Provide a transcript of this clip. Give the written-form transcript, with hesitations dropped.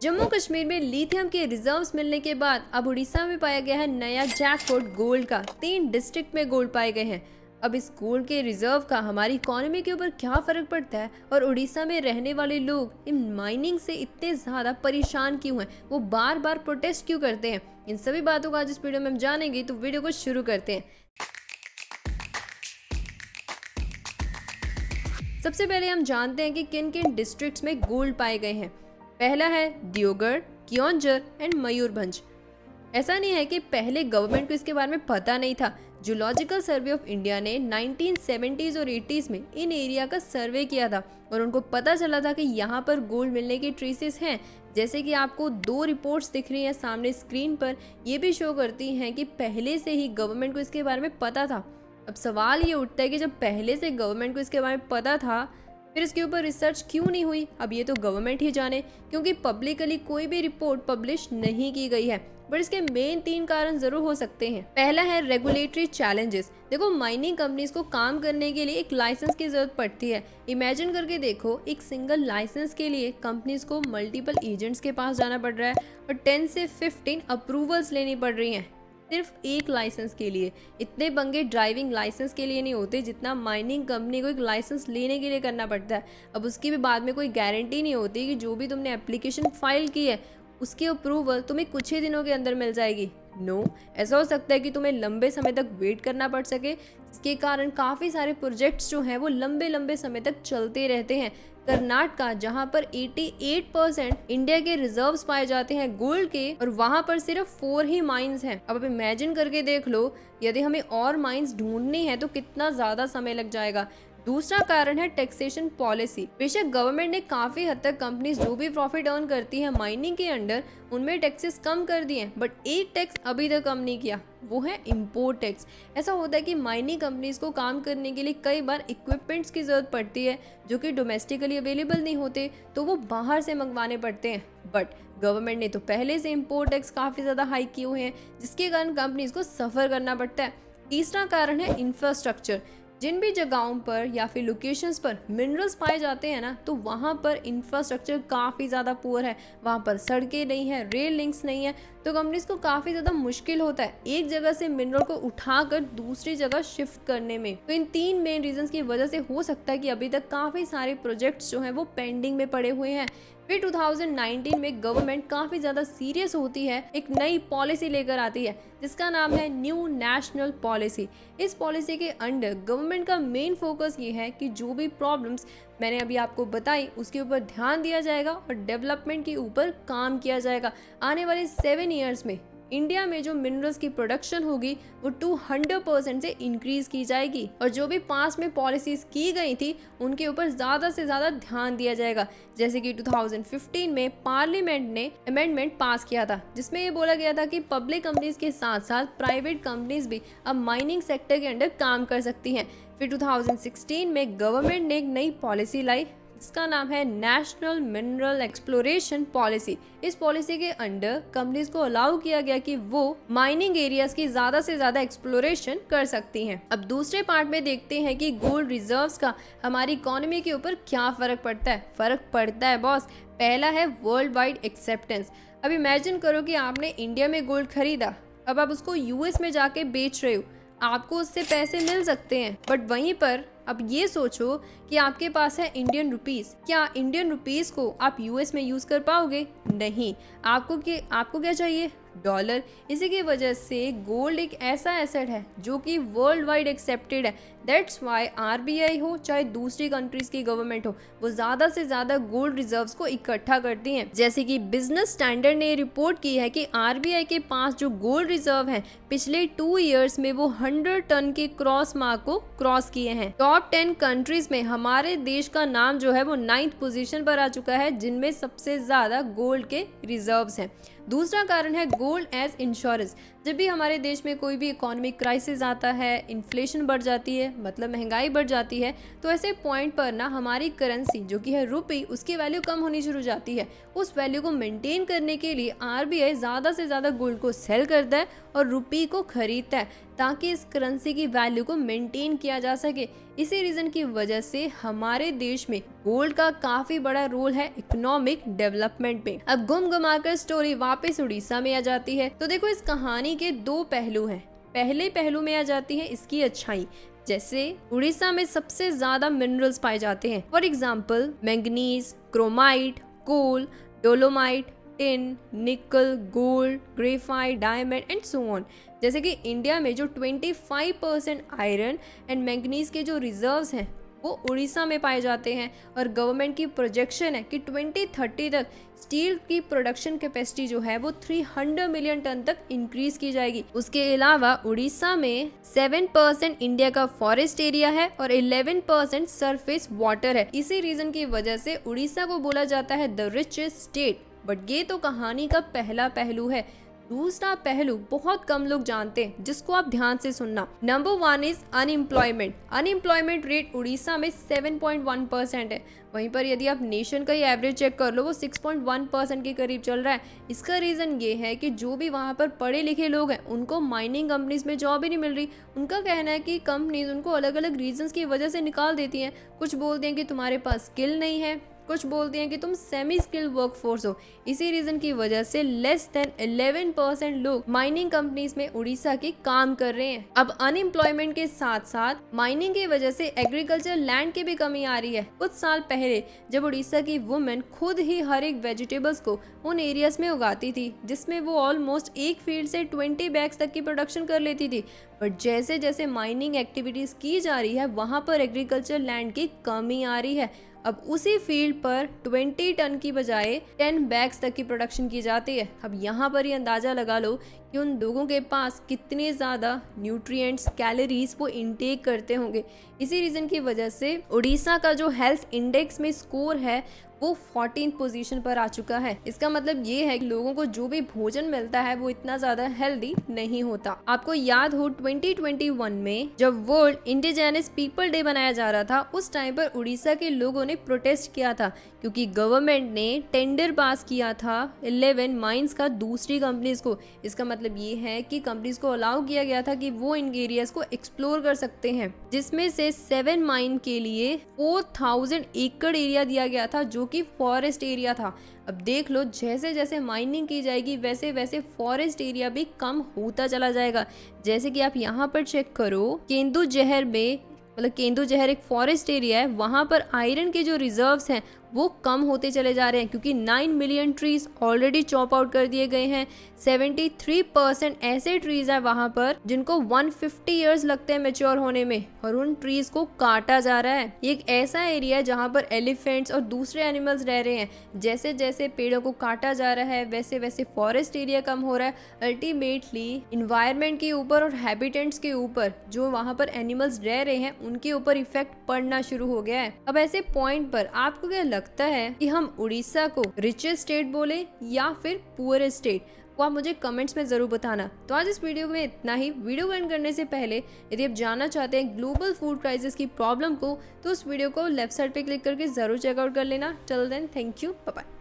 जम्मू कश्मीर में लिथियम के रिजर्व्स मिलने के बाद अब उड़ीसा में पाया गया है नया जैकपॉट गोल्ड का। 3 डिस्ट्रिक्ट में गोल्ड पाए गए हैं। अब इस गोल्ड के रिजर्व का हमारी इकोनॉमी के ऊपर क्या फर्क पड़ता है और उड़ीसा में रहने वाले लोग इन माइनिंग से इतने ज्यादा परेशान क्यों हैं, वो बार बार प्रोटेस्ट क्यों करते हैं, इन सभी बातों को आज इस वीडियो में हम जानेंगे। तो वीडियो को शुरू करते हैं। सबसे पहले हम जानते हैं कि किन किन डिस्ट्रिक्ट्स में गोल्ड पाए गए हैं। पहला है दियोगढ़, क्योंझर एंड मयूरभंज। ऐसा नहीं है कि पहले गवर्नमेंट को इसके बारे में पता नहीं था। जूलॉजिकल सर्वे ऑफ इंडिया ने 1970s और 80s में इन एरिया का सर्वे किया था और उनको पता चला था कि यहाँ पर गोल्ड मिलने की ट्रेसेस हैं। जैसे कि आपको 2 रिपोर्ट्स दिख रही हैं सामने स्क्रीन पर, ये भी शो करती हैं कि पहले से ही गवर्नमेंट को इसके बारे में पता था। अब सवाल ये उठता है कि जब पहले से गवर्नमेंट को इसके बारे में पता था, फिर इसके ऊपर रिसर्च क्यों नहीं हुई। अब ये तो गवर्नमेंट ही जाने, क्योंकि पब्लिकली कोई भी रिपोर्ट पब्लिश नहीं की गई है। बट इसके मेन 3 कारण जरूर हो सकते हैं। पहला है रेगुलेटरी चैलेंजेस। देखो, माइनिंग कंपनीज को काम करने के लिए एक लाइसेंस की जरूरत पड़ती है। इमेजिन करके देखो, एक सिंगल लाइसेंस के लिए कंपनीज को मल्टीपल एजेंट्स के पास जाना पड़ रहा है और 10 से 15 अप्रूवल्स लेनी पड़ रही हैं सिर्फ एक लाइसेंस के लिए। इतने पंगे ड्राइविंग लाइसेंस के लिए नहीं होते जितना माइनिंग कंपनी को एक लाइसेंस लेने के लिए करना पड़ता है। अब उसकी भी बाद में कोई गारंटी नहीं होती कि जो भी तुमने एप्लीकेशन फाइल की है उसकी अप्रूवल तुम्हें कुछ ही दिनों के अंदर मिल जाएगी। नो, ऐसा हो सकता है कि तुम्हें लंबे समय तक वेट करना पड़ सके, जिसके कारण काफ़ी सारे प्रोजेक्ट्स जो हैं वो लंबे लंबे समय तक चलते रहते हैं। कर्नाटका, जहां पर 88% इंडिया के रिजर्व्स पाए जाते हैं गोल्ड के, और वहां पर सिर्फ 4 ही माइंस हैं। अब इमेजिन करके देख लो, यदि हमें और माइंस ढूंढनी है तो कितना ज़्यादा समय लग जाएगा। दूसरा कारण है टैक्सेशन पॉलिसी। बेशक गवर्नमेंट ने काफ़ी हद तक कंपनीज जो भी प्रॉफिट अर्न करती है माइनिंग के अंडर, उनमें टैक्सेस कम कर दिए हैं, बट एक टैक्स अभी तक कम नहीं किया, वो है इम्पोर्ट टैक्स। ऐसा होता है कि माइनिंग कंपनीज को काम करने के लिए कई बार इक्विपमेंट्स की ज़रूरत पड़ती है जो कि डोमेस्टिकली अवेलेबल नहीं होते, तो वो बाहर से मंगवाने पड़ते हैं। बट गवर्नमेंट ने तो पहले से इम्पोर्ट टैक्स काफ़ी ज़्यादा हाई किए हुए हैं, जिसके कारण कंपनीज को सफ़र करना पड़ता है। तीसरा कारण है इंफ्रास्ट्रक्चर। जिन भी जगहों पर या फिर लोकेशंस पर मिनरल्स पाए जाते हैं ना, तो वहाँ पर इंफ्रास्ट्रक्चर काफ़ी ज़्यादा पुअर है। वहाँ पर सड़कें नहीं है, रेल लिंक्स नहीं है, तो कंपनीज को काफ़ी ज़्यादा मुश्किल होता है एक जगह से मिनरल को उठाकर दूसरी जगह शिफ्ट करने में। तो इन 3 मेन रीजंस की वजह से हो सकता है कि अभी तक काफ़ी सारे प्रोजेक्ट्स जो हैं वो पेंडिंग में पड़े हुए हैं। फिर 2019 में गवर्नमेंट काफ़ी ज़्यादा सीरियस होती है, एक नई पॉलिसी लेकर आती है जिसका नाम है न्यू नेशनल पॉलिसी। इस पॉलिसी के अंडर गवर्नमेंट का मेन फोकस ये है कि जो भी प्रॉब्लम्स मैंने अभी आपको बताई उसके ऊपर ध्यान दिया जाएगा और डेवलपमेंट के ऊपर काम किया जाएगा। आने वाले 7 ईयर्स में इंडिया में जो मिनरल्स की प्रोडक्शन होगी वो 200% से इंक्रीज की जाएगी, और जो भी पास में पॉलिसीज की गई थी उनके ऊपर ज़्यादा से ज़्यादा ध्यान दिया जाएगा। जैसे कि 2015 में पार्लियामेंट ने अमेंडमेंट पास किया था जिसमें ये बोला गया था कि पब्लिक कंपनीज के साथ साथ प्राइवेट कंपनीज भी अब माइनिंग सेक्टर के अंडर काम कर सकती हैं। फिर 2016 में गवर्नमेंट ने एक नई पॉलिसी लाई जिसका नाम है नेशनल मिनरल एक्सप्लोरेशन पॉलिसी। इस पॉलिसी के अंडर कंपनीज को अलाउ किया गया कि वो माइनिंग एरियाज की ज्यादा से ज्यादा एक्सप्लोरेशन कर सकती हैं। अब दूसरे पार्ट में देखते हैं कि गोल्ड रिजर्व्स का हमारी इकोनॉमी के ऊपर क्या फर्क पड़ता है। फर्क पड़ता है बॉस। पहला है वर्ल्ड वाइड एक्सेप्टेंस। अब इमेजिन करो कि आपने इंडिया में गोल्ड खरीदा, अब आप उसको यूएस में जाके बेच रहे हो, आपको उससे पैसे मिल सकते हैं, बट वहीं पर अब ये सोचो कि आपके पास है इंडियन रुपीस। क्या इंडियन रुपीस को आप यूएस में यूज कर पाओगे? नहीं। आपको क्या चाहिए? डॉलर। इसी की वजह से गोल्ड एक ऐसा एसेट है जो कि वर्ल्ड वाइड एक्सेप्टेड है। दैट्स वाई आरबीआई हो चाहे दूसरी कंट्रीज की गवर्नमेंट हो, वो ज्यादा से ज्यादा गोल्ड रिजर्व्स को इकट्ठा करती हैं। जैसे कि बिजनेस स्टैंडर्ड ने रिपोर्ट की है कि आरबीआई के पास जो गोल्ड रिजर्व है पिछले 2 ईयर्स में वो 100 टन के क्रॉस मार्क को क्रॉस किए हैं। टॉप 10 कंट्रीज में हमारे देश का नाम जो है वो 9th पोजीशन पर आ चुका है, जिनमें सबसे ज्यादा गोल्ड के रिजर्व्स हैं। दूसरा कारण है गोल्ड एज इंश्योरेंस। जब भी हमारे देश में कोई भी इकोनॉमिक क्राइसिस आता है, इन्फ्लेशन बढ़ जाती है, मतलब महंगाई बढ़ जाती है, तो ऐसे पॉइंट पर ना हमारी करेंसी जो कि है रुपी, उसकी वैल्यू कम होनी शुरू हो जाती है। उस वैल्यू को मेंटेन करने के लिए आरबीआई ज़्यादा से ज़्यादा गोल्ड को सेल करता है और रुपी को खरीदता है ताकि इस करेंसी की वैल्यू को मेंटेन किया जा सके। इसी रीजन की वजह से हमारे देश में गोल्ड का काफी बड़ा रोल है इकोनॉमिक डेवलपमेंट में। अब गुम गुमाकर स्टोरी वापस उड़ीसा में आ जाती है। तो देखो, इस कहानी के दो पहलू हैं। पहले पहलू में आ जाती है इसकी अच्छाई, जैसे उड़ीसा में सबसे ज्यादा मिनरल्स पाए जाते हैं। For example manganese, chromite, coal, dolomite, tin, nickel, gold, graphite, diamond and so on. जैसे कि इंडिया में जो 25% आयरन एंड मैंगनीज के जो रिजर्व्स हैं वो उड़ीसा में पाए जाते हैं और गवर्नमेंट की प्रोजेक्शन है कि 2030 तक स्टील की प्रोडक्शन कैपेसिटी जो है वो 300 मिलियन टन तक इंक्रीज की जाएगी। उसके अलावा उड़ीसा में 7% इंडिया का फॉरेस्ट एरिया है और 11% सरफेस वाटर है। इसी रीजन की वजह से उड़ीसा को बोला जाता है द रिचेस्ट स्टेट। बट ये तो कहानी का पहला पहलू है। दूसरा पहलू बहुत कम लोग जानते हैं, जिसको आप ध्यान से सुनना। Number 1 is unemployment. Unemployment rate Orissa में 7.1% है। वहीं पर यदि आप नेशन का ही एवरेज चेक कर लो, वो 6.1% के करीब चल रहा है। इसका रीज़न ये है कि जो भी वहाँ पर पढ़े लिखे लोग हैं उनको माइनिंग कंपनीज में जॉब ही नहीं मिल रही। उनका कहना है कि कंपनीज उनको अलग अलग रीजंस की वजह से निकाल देती हैं। कुछ बोलते हैं कि तुम्हारे पास स्किल नहीं है, कुछ बोलते हैं कि तुम सेमी स्किल्ड वर्कफोर्स हो। इसी रीजन की वजह से लेस देन 11% लोग माइनिंग कंपनीज में उड़ीसा के काम कर रहे हैं। अब अनएम्प्लॉयमेंट के साथ साथ माइनिंग की वजह से एग्रीकल्चर लैंड की भी कमी आ रही है। कुछ साल पहले जब उड़ीसा की वुमेन खुद ही हर एक वेजिटेबल्स को उन एरियाज में उगाती थी जिसमें वो ऑलमोस्ट एक फील्ड से 20 बैग्स तक की प्रोडक्शन कर लेती थी। बट जैसे जैसे माइनिंग एक्टिविटीज की जा रही है वहां पर एग्रीकल्चर लैंड की कमी आ रही है। अब उसी फील्ड पर 20 टन की बजाय 10 बैग्स तक की प्रोडक्शन की जाती है। अब यहाँ पर ही अंदाजा लगा लो कि उन लोगों के पास कितने ज़्यादा न्यूट्रिएंट्स, कैलोरीज वो इनटेक करते होंगे। इसी रीज़न की वजह से उड़ीसा का जो हेल्थ इंडेक्स में स्कोर है वो 14th पोजीशन पर आ चुका है। इसका मतलब ये है कि लोगों को जो भी भोजन मिलता है वो इतना ज्यादा हेल्दी नहीं होता। आपको याद हो 2021 में जब वर्ल्ड इंडिजिनस पीपल डे बनाया जा रहा था, उस टाइम पर उड़ीसा के लोगों ने प्रोटेस्ट किया था क्योंकि गवर्नमेंट ने टेंडर पास किया था 11 माइंस का दूसरी कंपनीज को। इसका मतलब ये है कि कंपनीज को अलाउ किया गया था कि वो इन एरियाज को एक्सप्लोर कर सकते हैं, जिसमें से 7 माइन के लिए 4000 एकड़ एरिया दिया गया था जो कि फॉरेस्ट एरिया था। अब देख लो, जैसे जैसे माइनिंग की जाएगी वैसे वैसे फॉरेस्ट एरिया भी कम होता चला जाएगा। जैसे कि आप यहाँ पर चेक करो, केंदुजहर में, मतलब केंदुजहर एक फॉरेस्ट एरिया है, वहाँ पर आयरन के जो रिजर्व्स हैं वो कम होते चले जा रहे हैं क्योंकि 9 million trees already chop out कर दिए गए हैं। 73% ऐसे ट्रीज है वहां पर जिनको 150 इयर्स लगते हैं मेच्योर होने में और उन ट्रीज को काटा जा रहा है। ये एक ऐसा एरिया है जहां पर एलिफेंट्स और दूसरे एनिमल्स रह रहे हैं। जैसे जैसे पेड़ों को काटा जा रहा है वैसे वैसे फॉरेस्ट एरिया कम हो रहा है। अल्टीमेटली इन्वायरमेंट के ऊपर और हैबिटेट्स के ऊपर जो वहां पर एनिमल्स रह रहे हैं उनके ऊपर इफेक्ट पड़ना शुरू हो गया है। अब ऐसे पॉइंट पर आपको क्या लगता है कि हम उड़ीसा को रिचेस्ट स्टेट बोले या फिर पुअरेस्ट स्टेट? वो आप मुझे कमेंट्स में जरूर बताना। तो आज इस वीडियो में इतना ही। वीडियो एंड करने से पहले यदि आप जानना चाहते हैं ग्लोबल फूड क्राइसिस की प्रॉब्लम को, तो उस वीडियो को लेफ्ट साइड पे क्लिक करके जरूर चेकआउट कर लेना। Till then, thank you, bye bye.